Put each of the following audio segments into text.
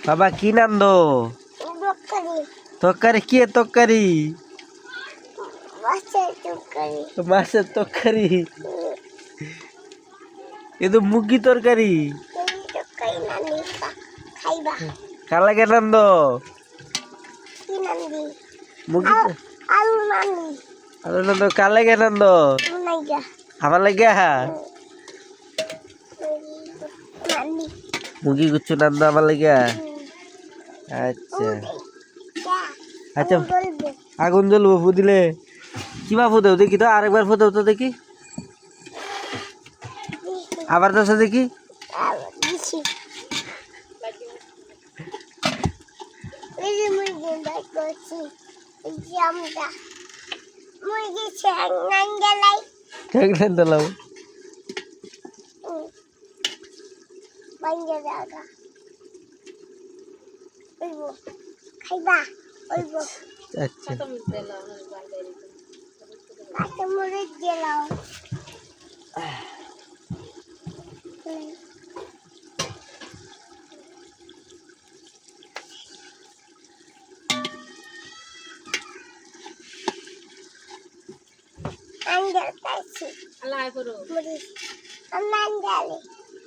বাবা কি নান্দ তরকারি কি তরকারি মাছের তরকারি এ তো মুরগি তরকারি কার লাগে নান্দ মুরগি আলু নান্দ কার লাগে নান্দ আমার লাগে মুরগি গুচ্ছু নান্দ আমার লাগে আচ্ছা আচ্ছা আগুন জ্বলবো ফুদিলে কিবা ফুদেও দেখি তো আরেকবার ফুদেও তো দেখি আবার তো দেখি আচ্ছা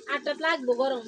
আটটা লাগবো গরম